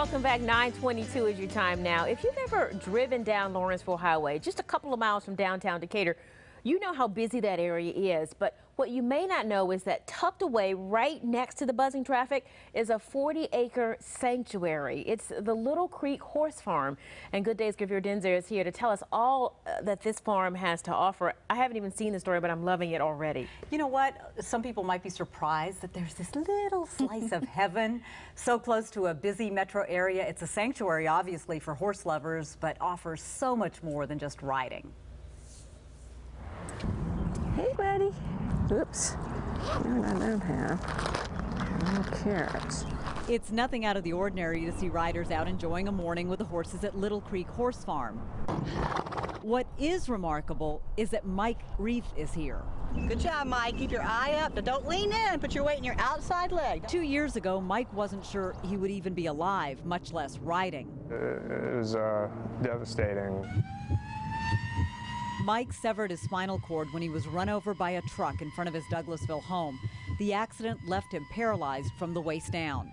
welcome back. 9:22 is your time now. If you've ever driven down Lawrenceville Highway, just a couple of miles from downtown Decatur, you know how busy that area is. But what you may not know is that tucked away right next to the buzzing traffic is a 40-acre sanctuary. It's the Little Creek Horse Farm. And Good Day's Gavir Denzer is here to tell us all that this farm has to offer. I haven't even seen the story, but I'm loving it already. You know what? Some people might be surprised that there's this little slice of heaven so close to a busy metro area. It's a sanctuary, obviously, for horse lovers, but offers so much more than just riding. Hey, buddy. Oops. No, I don't have. No carrots. It's nothing out of the ordinary to see riders out enjoying a morning with the horses at Little Creek Horse Farm. What is remarkable is that Mike Reith is here. Good job, Mike. Keep your eye up, but don't lean in. Put your weight in your outside leg. 2 years ago, Mike wasn't sure he would even be alive, much less riding. It was devastating. Mike severed his spinal cord when he was run over by a truck in front of his Douglasville home. The accident left him paralyzed from the waist down.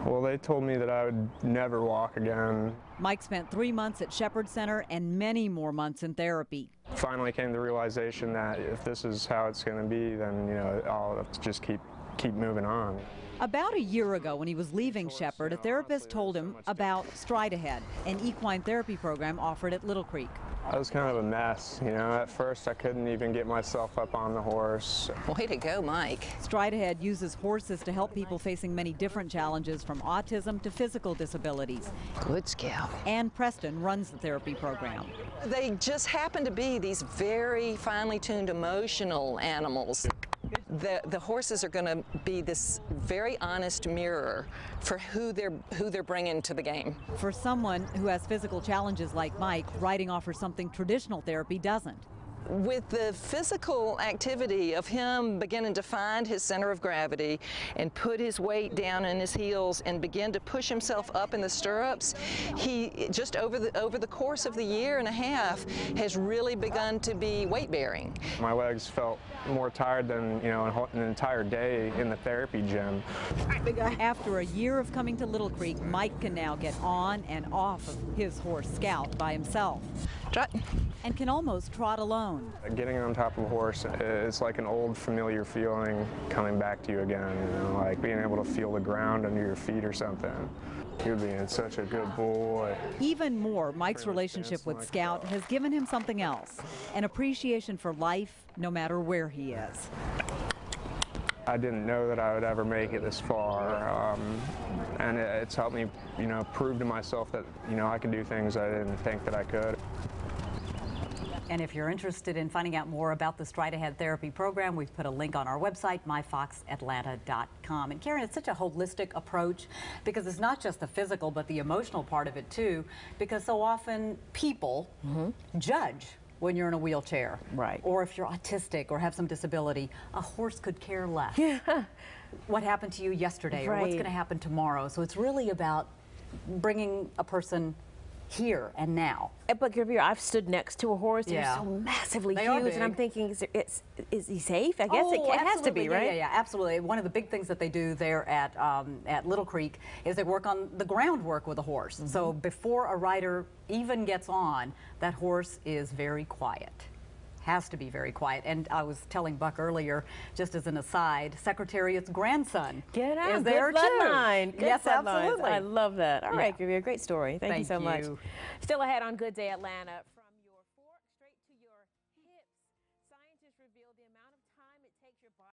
Well, they told me that I would never walk again. Mike spent 3 months at Shepherd Center and many more months in therapy. Finally came to the realization that if this is how it's going to be, then, you know, I'll have to just keep moving on. About a year ago, when he was leaving Shepherd, a therapist told him about Stride Ahead, an equine therapy program offered at Little Creek. I was kind of a mess, you know. At first, I couldn't even get myself up on the horse. Way to go, Mike. Stride Ahead uses horses to help people facing many different challenges, from autism to physical disabilities. Good Scout. Ann Preston runs the therapy program. They just happen to be these very finely tuned emotional animals. The horses are going to be this very honest mirror for who they're bringing to the game. For someone who has physical challenges like Mike, riding offers something traditional therapy doesn't. With the physical activity of him beginning to find his center of gravity and put his weight down in his heels and begin to push himself up in the stirrups, he just over the course of the year and a half has really begun to be weight bearing. My legs felt more tired than, you know, an entire day in the therapy gym. After a year of coming to Little Creek, Mike can now get on and off of his horse Scout by himself. Trot. And can almost trot alone. Getting on top of a horse, it's like an old familiar feeling coming back to you again, you know, like being able to feel the ground under your feet or something. You're being such a good boy. Even more, Mike's relationship with Scout has given him something else, an appreciation for life no matter where he is. I didn't know that I would ever make it this far, and it's helped me, you know, prove to myself that, you know, I can do things I didn't think that I could. And if you're interested in finding out more about the Stride Ahead therapy program, we've put a link on our website, myfoxatlanta.com. And Karen, it's such a holistic approach because it's not just the physical, but the emotional part of it too, because so often people judge when you're in a wheelchair. Right. Or if you're autistic or have some disability, a horse could care less. What happened to you yesterday or what's going to happen tomorrow. So it's really about bringing a person here and now. But Gavir, I've stood next to a horse. They're Yeah. so massively They are huge, big. and I'm thinking, is he safe? I guess it has to be, right? Yeah, absolutely. One of the big things that they do there at Little Creek is they work on the groundwork with a horse. So before a rider even gets on, that horse is very quiet. Has to be very quiet. And I was telling Buck earlier, just as an aside, Secretariat's grandson is there too. Bloodline. Good Yes, bloodlines. absolutely. I love that. All right, Gavir, great story. Thank you so much. you. Still ahead on Good Day Atlanta.